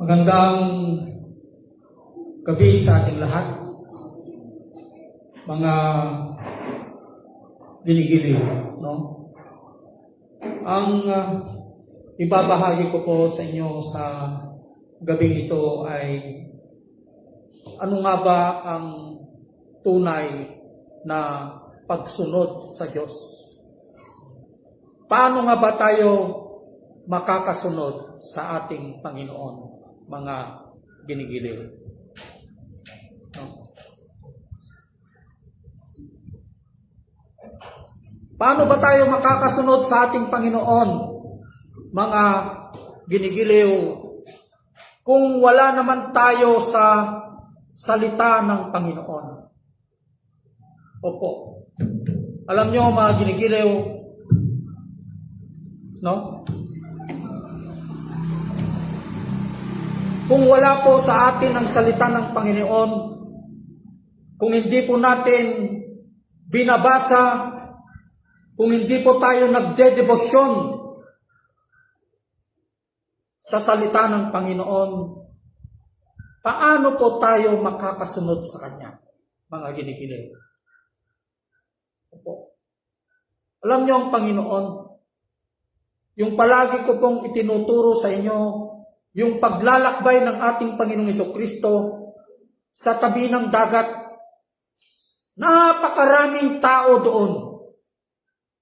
Magandang gabi sa ating lahat, mga ginigiling, no? Ang ibabahagi ko po sa inyo sa gabing ito ay ano nga ba ang tunay na pagsunod sa Diyos? Paano nga ba tayo makakasunod sa ating Panginoon, mga ginigiliw? No? Paano ba tayo makakasunod sa ating Panginoon, mga ginigiliw, kung wala naman tayo sa salita ng Panginoon? Opo. Alam nyo, mga ginigiliw, no? Kung wala po sa atin ang salita ng Panginoon, kung hindi po natin binabasa, kung hindi po tayo nagdedebosyon sa salita ng Panginoon, paano po tayo makakasunod sa Kanya, mga ginigiling? Opo. Alam niyo ang Panginoon, yung palagi ko pong itinuturo sa inyo, yung paglalakbay ng ating Panginoong Jesucristo sa tabi ng dagat, napakaraming tao doon.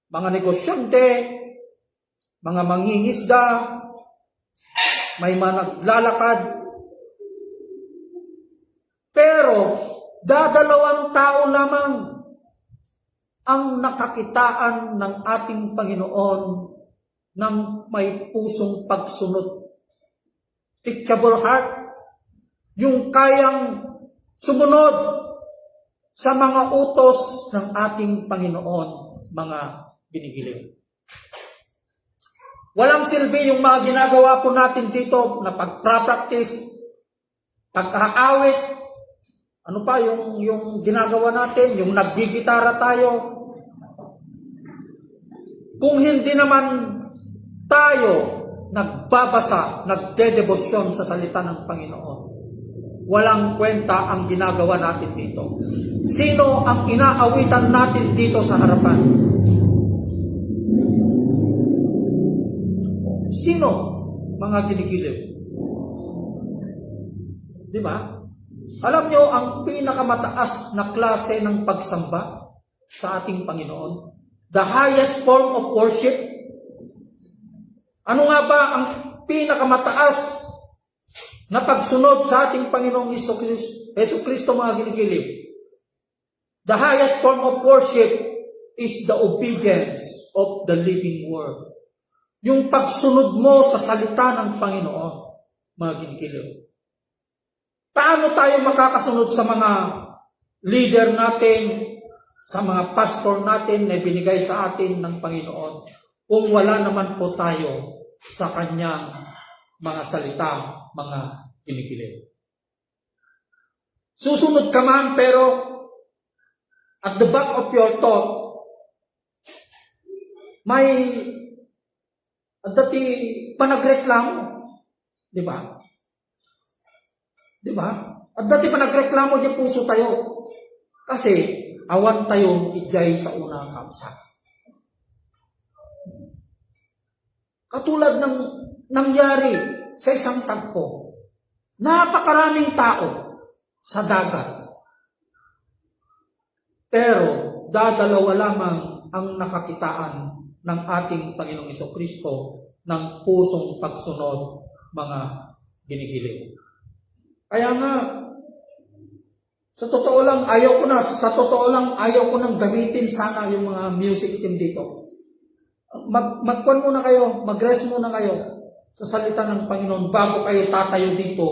Mga negosyante, mga mangingisda, may mga naglalakad. Pero, dadalawang tao lamang ang nakakitaan ng ating Panginoon ng may pusong pagsunod. Teachable heart, yung kayang sumunod sa mga utos ng ating Panginoon, mga ginigiling. Walang silbi yung mga ginagawa po natin dito na pagprapractice, pag-aawit, ano pa yung ginagawa natin, yung naggigitara tayo. Kung hindi naman tayo nagbabasa, nagdedebosyon sa salita ng Panginoon, walang kwenta ang ginagawa natin dito. Sino ang inaawitan natin dito sa harapan? Sino, mga ginigiling? Di ba? Alam nyo, ang pinakamataas na klase ng pagsamba sa ating Panginoon, the highest form of worship. Ano nga ba ang pinakamataas na pagsunod sa ating Panginoong Jesucristo, mga ginigiling? The highest form of worship is the obedience of the living Word. Yung pagsunod mo sa salita ng Panginoon, mga ginigiling. Paano tayo makakasunod sa mga leader natin, sa mga pastor natin na binigay sa atin ng Panginoon, kung wala naman po tayo sa Kanyang mga salita, mga ginigiling? Susunod ka man, pero at the back of your thought, may dati panagreklamo. Di ba? Di ba? At dati panagreklamo di puso tayo. Kasi awan tayo ijay sa unang kamsa. Katulad ng nangyari sa isang tagpo. Napakaraming tao sa dagat. Pero dadalawa lamang ang nakakitaan ng ating Panginoong Jesucristo ng pusong pagsunod, mga ginigiling. Kaya nga, sa totoo lang ayaw ko nang gamitin sana yung mga music team dito. Magkuhan muna kayo, mag-rest muna kayo sa salita ng Panginoon bago kayo tatayo dito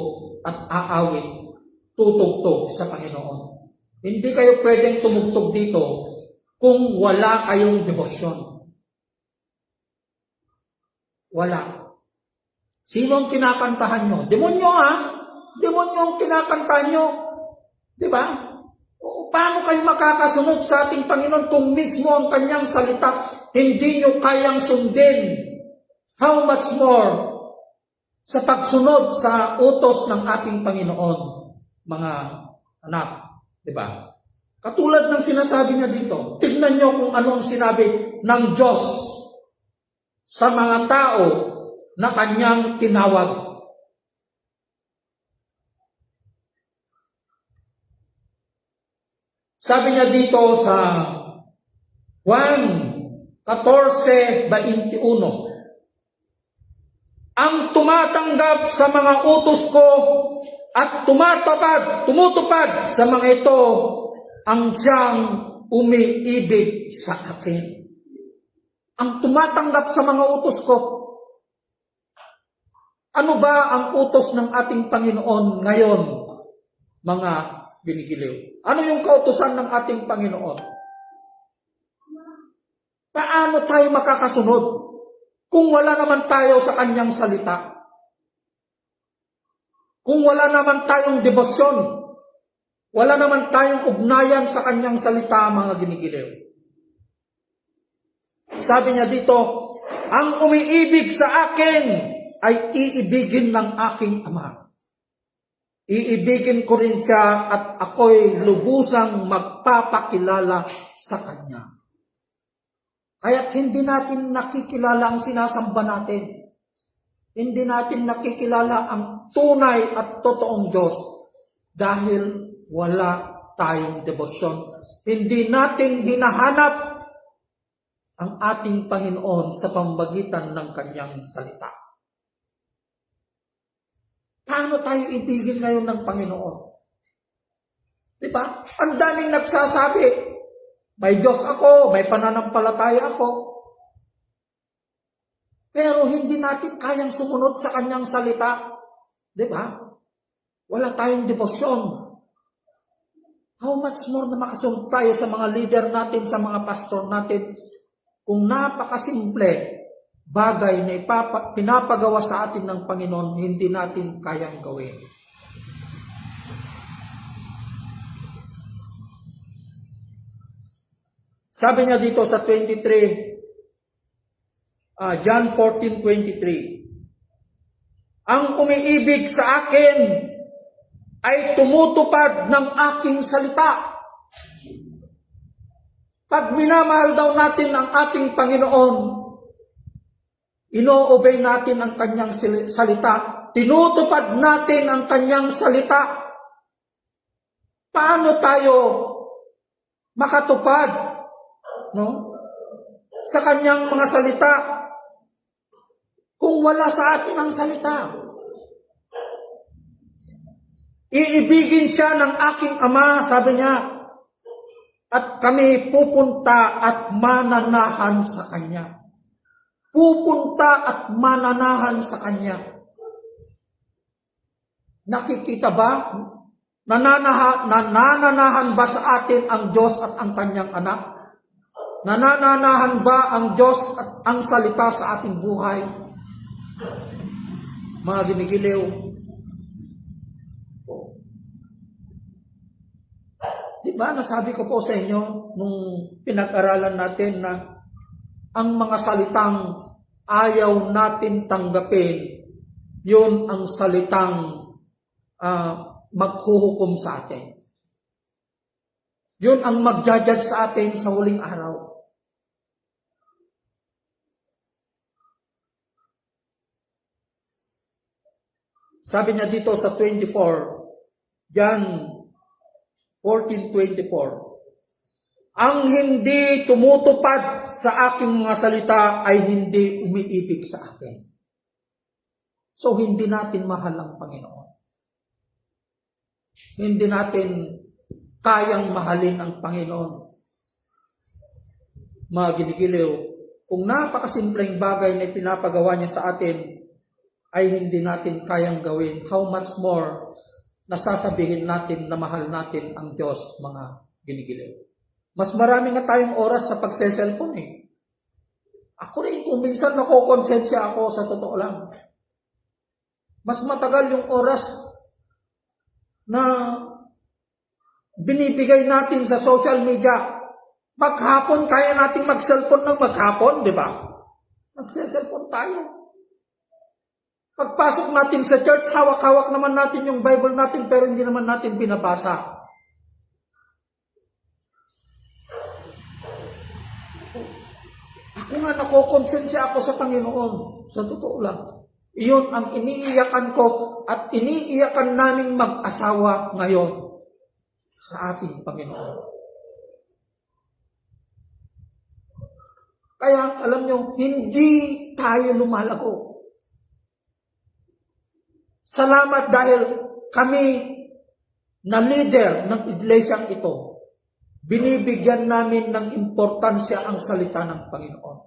at aawit, tutugtog sa Panginoon. Hindi kayo pwedeng tumugtog dito kung wala kayong debosyon. Wala. Sino ang kinakantahan nyo? Demonyo, ha? Demonyo ang kinakantahan nyo. Diba? Paano kayo makakasunod sa ating Panginoon kung mismo ang Kanyang salita hindi nyo kayang sundin? How much more sa pagsunod sa utos ng ating Panginoon, mga anak. Diba? Katulad ng sinasabi niya dito, tignan niyo kung ano ang sinabi ng Diyos sa mga tao na kanyang tinawag. Sabi niya dito sa Juan 14:21, ang tumatanggap sa mga utos ko at tumutupad sa mga ito, ang siyang umiibig sa akin. Ang tumatanggap sa mga utos ko. Ano ba ang utos ng ating Panginoon ngayon, mga ginigiliw? Ano yung kautusan ng ating Panginoon? Paano tayo makakasunod kung wala naman tayo sa kanyang salita? Kung wala naman tayong debosyon, wala naman tayong ugnayan sa kanyang salita, mga ginigiliw. Sabi niya dito, ang umiibig sa akin ay iibigin ng aking Ama. Iibigin ko rin siya at ako'y lubusang magpapakilala sa kanya. Kaya't hindi natin nakikilala ang sinasamba natin. Hindi natin nakikilala ang tunay at totoong Diyos dahil wala tayong debosyon. Hindi natin hinahanap ang ating Panginoon sa pamamagitan ng kanyang salita. Paano tayo ibigin ngayon ng Panginoon? Diba? Ang daming nagsasabi, may Diyos ako, may pananampalataya ako. Pero hindi natin kayang sumunod sa kanyang salita. Diba? Wala tayong debosyon. How much more na makasunod tayo sa mga leader natin, sa mga pastor natin, kung napakasimple bagay na pinapagawa sa atin ng Panginoon, hindi natin kayang gawin. Sabi niya dito sa 23, John 14:23, ang umiibig sa akin ay tumutupad ng aking salita. Pag minamahal daw natin ang ating Panginoon, ino-obey natin ang kanyang salita, tinutupad natin ang kanyang salita. Paano tayo makatupad, no, sa kanyang mga salita kung wala sa atin ang salita? Iibigin siya ng aking Ama, sabi niya, at kami pupunta at mananahan sa kanya. Pupunta at mananahan sa kanya. Nakikita ba? Nananahan ba sa atin ang Diyos at ang kanyang anak? Nananahan ba ang Diyos at ang salita sa ating buhay? Mga ginigiliw, diba nasabi ko po sa inyo nung pinag-aralan natin na ang mga salitang ayaw natin tanggapin, yun ang salitang maghuhukom sa atin. Yun ang mag-judge sa atin sa huling araw. Sabi niya dito sa 24, John 14:24, ang hindi tumutupad sa aking mga salita ay hindi umiibig sa akin. So, hindi natin mahal ang Panginoon. Hindi natin kayang mahalin ang Panginoon. Mga ginigiliw, kung napakasimpleng bagay na pinapagawa niya sa atin ay hindi natin kayang gawin, how much more nasasabihin natin na mahal natin ang Diyos, mga ginigiliw. Mas marami nga tayong oras sa pagse-cellphone eh. Ako rin, kung minsan nakokonsensya ako, sa totoo lang. Mas matagal yung oras na binibigay natin sa social media. Maghapon, kaya natin mag-cellphone ng maghapon, di ba? Magse-cellphone tayo. Pagpasok natin sa church, hawak-hawak naman natin yung Bible natin pero hindi naman natin binabasa. Ako nga nakokonsensya ako sa Panginoon. Sa totoo lang. Iyon ang iniiyakan ko at iniiyakan naming mag-asawa ngayon sa ating Panginoon. Kaya, alam nyo, hindi tayo lumalago. Salamat dahil kami na leader ng iglesyang ito, binibigyan namin ng importansya ang salita ng Panginoon.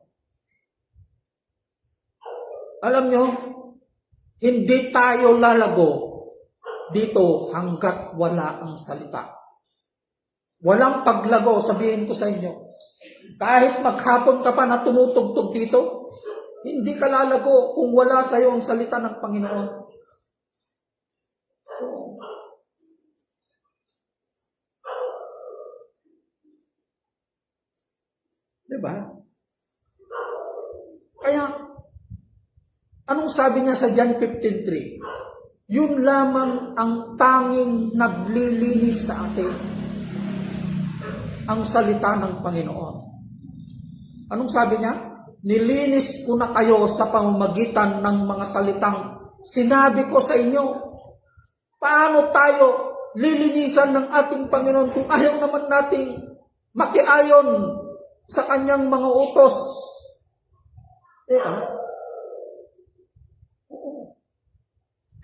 Alam nyo, hindi tayo lalago dito hanggat wala ang salita. Walang paglago, sabihin ko sa inyo. Kahit maghapon ka pa na tumutugtog dito, hindi ka lalago kung wala sa iyo ang salita ng Panginoon. Diba? Kaya, anong sabi niya sa John 15:3? Yun lamang ang tanging naglilinis sa atin. Ang salita ng Panginoon. Anong sabi niya? Nilinis ko na kayo sa pamamagitan ng mga salitang sinabi ko sa inyo. Paano tayo lilinisan ng ating Panginoon kung ayaw naman nating makiayon sa kanyang mga utos?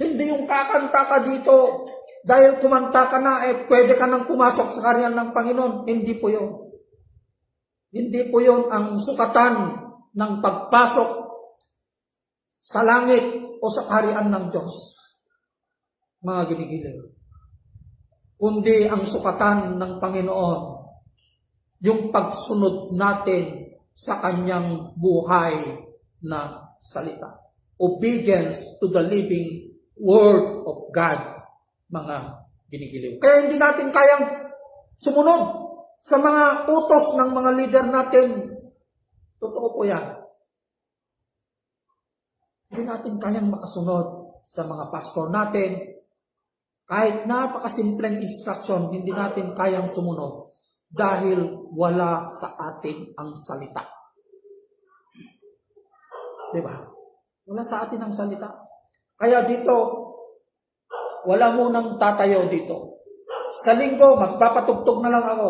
Hindi yung kakanta ka dito dahil kumanta ka na, pwede ka nang pumasok sa karyan ng Panginoon. Hindi po yun. Hindi po yun ang sukatan ng pagpasok sa langit o sa kaharian ng Diyos. Mga ginigiling. Kundi ang sukatan ng Panginoon, yung pagsunod natin sa kanyang buhay na salita. Obedience to the living Word of God, mga ginigiliw. Kaya hindi natin kayang sumunod sa mga utos ng mga leader natin. Totoo po yan. Hindi natin kayang makasunod sa mga pastor natin. Kahit napakasimpleng instruction, hindi natin kayang sumunod dahil wala sa atin ang salita. Diba? Wala sa atin ang salita. Kaya dito, wala munang tatayo dito. Sa linggo, magpapatugtog na lang ako.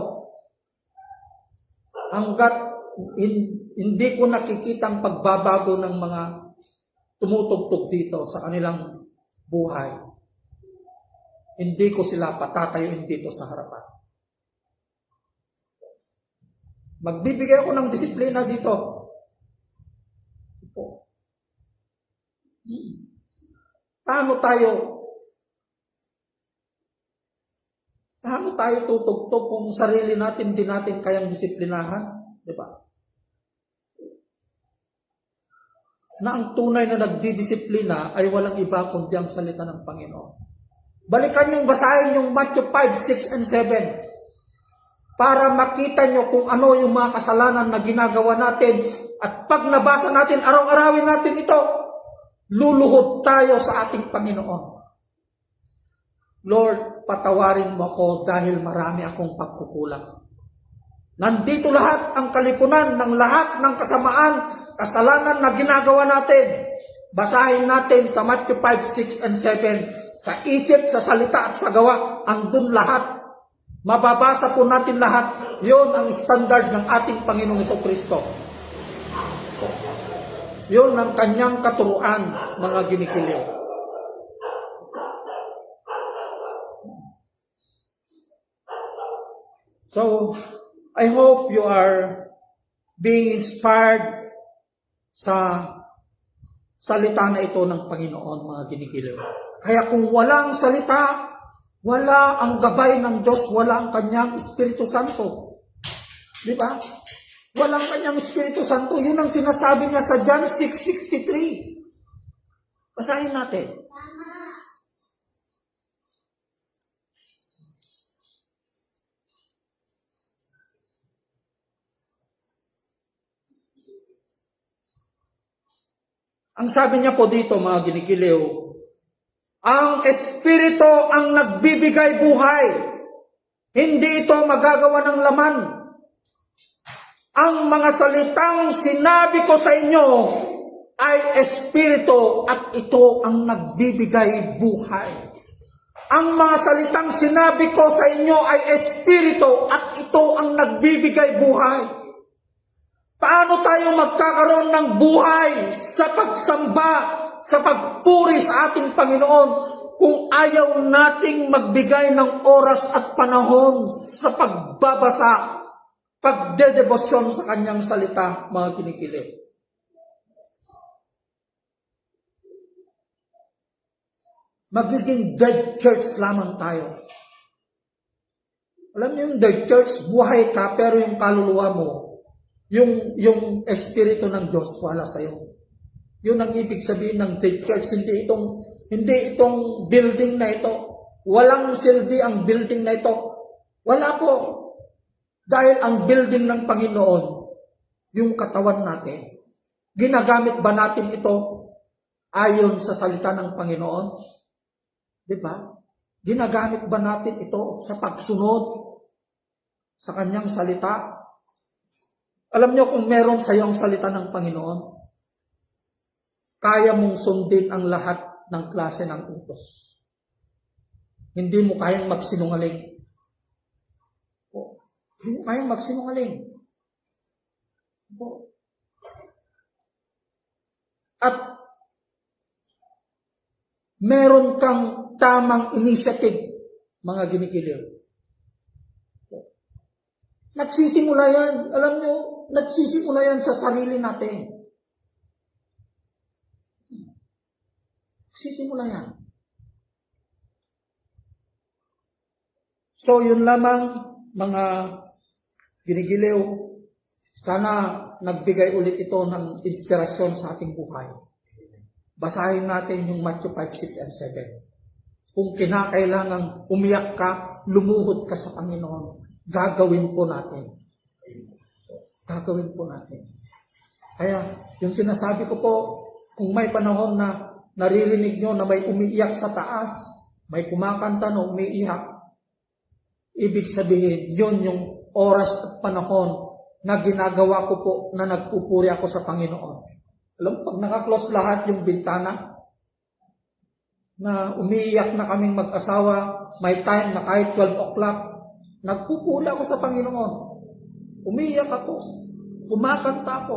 Hanggat hindi ko nakikitang pagbabago ng mga tumutugtog dito sa kanilang buhay, hindi ko sila patatayuin dito sa harapan. Magbibigay ako ng disiplina dito. Paano tayo tutugtog kung sarili natin di natin kayang disiplinahan? Di ba? Na ang tunay na nagdidisiplina ay walang iba kundi ang salita ng Panginoon. Balikan yung basahin yung Matthew 5, 6, and 7 para makita nyo kung ano yung mga kasalanan na ginagawa natin. At pag nabasa natin, araw-arawin natin ito, luluhod tayo sa ating Panginoon. Lord, patawarin mo ako dahil marami akong pagkukulang. Nandito lahat ang kalipunan ng lahat ng kasamaan, kasalanan na ginagawa natin. Basahin natin sa Matthew 5, 6, and 7. Sa isip, sa salita at sa gawa, andun lahat. Mababasa po natin lahat. Yun ang standard ng ating Panginoong Jesucristo. Yun ang kanyang katuruan, mga ginikiliw. So, I hope you are being inspired sa salita na ito ng Panginoon, mga ginikiliw. Kaya kung walang salita, wala ang gabay ng Diyos, wala ang kanyang Espiritu Santo. Di ba? Walang kanyang Espiritu Santo. Yun ang sinasabi niya sa John 6:63. Basahin natin. Ang sabi niya po dito, mga ginikiliw, ang Espiritu ang nagbibigay buhay. Hindi ito magagawa ng laman. Ang mga salitang sinabi ko sa inyo ay Espiritu at ito ang nagbibigay buhay. Ang mga salitang sinabi ko sa inyo ay Espiritu at ito ang nagbibigay buhay. Paano tayo magkakaroon ng buhay sa pagsamba, sa pagpuri sa ating Panginoon kung ayaw nating magbigay ng oras at panahon sa pagbabasa, pagdedebosyon sa kanyang salita, mga kinikilig? Magiging dead church lamang tayo. Alam niyo yung dead church, buhay ka pero yung kaluluwa mo, yung espiritu ng Diyos wala sa iyo. Yun ang ibig sabihin ng dead church. Hindi itong building na ito. Walang silbi ang building na ito. Wala po. Dahil ang building ng Panginoon, yung katawan natin, ginagamit ba natin ito ayon sa salita ng Panginoon? Di ba? Ginagamit ba natin ito sa pagsunod sa kanyang salita? Alam niyo kung meron sa iyo ang salita ng Panginoon, kaya mong sundin ang lahat ng klase ng utos. Hindi mo kayang magsinungaling. Hindi mo kayang magsinungaling. At meron kang tamang initiative, mga ginikiliw. Nagsisimula yan. Alam nyo, nagsisimula yan sa sarili natin. Nagsisimula yan. So, yun lamang, mga ginigiliw. Sana nagbigay ulit ito ng inspirasyon sa ating buhay. Basahin natin yung Matthew 5, 6, and 7. Kung kinakailangang umiyak ka, lumuhod ka sa Panginoon, gagawin po natin. Gagawin po natin. Kaya, yung sinasabi ko po, kung may panahon na naririnig nyo na may umiiyak sa taas, may kumakanta na umiiyak, ibig sabihin, yun yung oras at panahon na ginagawa ko po, na nagpupuri ako sa Panginoon. Alam, pag nakaklose lahat yung bintana, na umiiyak na kaming mag-asawa, may time na kahit 12 o'clock, nagpupuri ako sa Panginoon. Umiiyak ako. Kumakanta ako.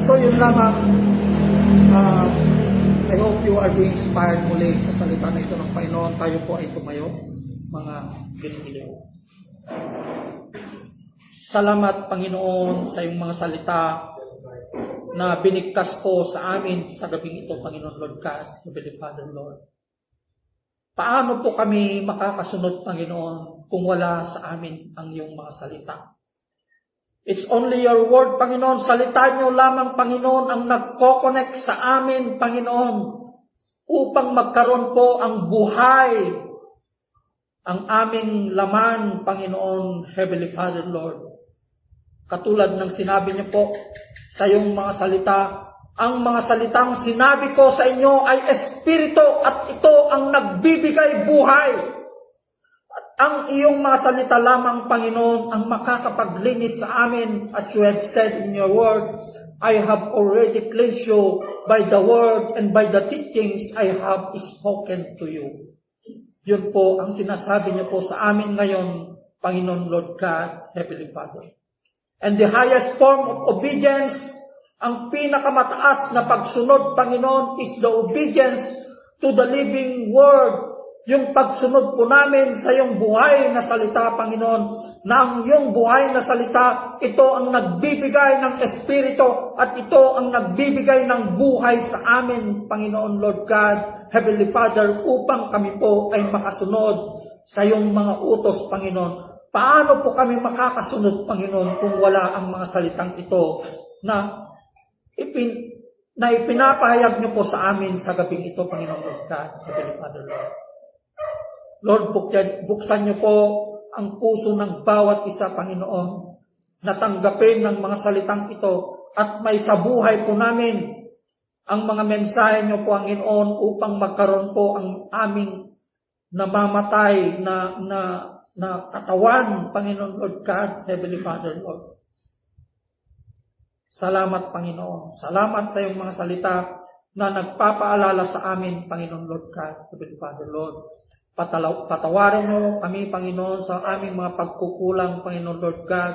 So yun lamang, I hope you are being inspired muli sa salita na ito ng Panginoon. Tayo po ay tumayo, mga giniliw. Salamat, Panginoon, sa iyong mga salita na binigkas po sa amin sa gabing ito, Panginoon Lord God, Heavenly Father Lord. Paano po kami makakasunod, Panginoon, kung wala sa amin ang iyong mga salita? It's only your word, Panginoon. Salita niyo lamang, Panginoon, ang nagko-connect sa amin, Panginoon, upang magkaroon po ang buhay, ang aming laman, Panginoon, Heavenly Father Lord. Katulad ng sinabi niyo po sa iyong mga salita, ang mga salitang sinabi ko sa inyo ay Espiritu at ito ang nagbibigay buhay. At ang iyong mga salita lamang, Panginoon, ang makakapaglinis sa amin, as you have said in your word, I have already cleansed you by the word and by the teachings I have spoken to you. Yun po ang sinasabi niyo po sa amin ngayon, Panginoon Lord God, Heavenly Father. And the highest form of obedience, ang pinakamataas na pagsunod, Panginoon, is the obedience to the living word. Yung pagsunod po namin sa iyong buhay na salita, Panginoon, na ang iyong buhay na salita, ito ang nagbibigay ng Espiritu at ito ang nagbibigay ng buhay sa amin, Panginoon Lord God, Heavenly Father, upang kami po ay makasunod sa iyong mga utos, Panginoon. Paano po kami makakasunod, Panginoon, kung wala ang mga salitang ito na ipinapahayag niyo po sa amin sa gabing ito, Panginoon Lord God, Heavenly Father Lord. Lord, buksan niyo po ang puso ng bawat isa, Panginoon. natanggapin ng mga salitang ito at may sa buhay po namin ang mga mensahe niyo po, Panginoon, upang magkaroon po ang aming namamatay na katawan, Panginoon Lord God, Heavenly Father, Lord. Salamat, Panginoon. Salamat sa iyong mga salita na nagpapaalala sa amin, Panginoon Lord God, Heavenly Father, Lord. Patawarin mo kami, Panginoon, sa aming mga pagkukulang, Panginoon Lord God,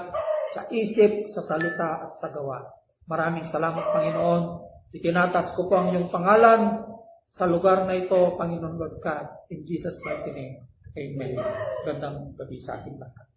sa isip, sa salita, at sa gawa. Maraming salamat, Panginoon. Itinatas ko po ang iyong pangalan sa lugar na ito, Panginoon Lord God. In Jesus' mighty name. Amen. Gandang gabi sa ating lahat.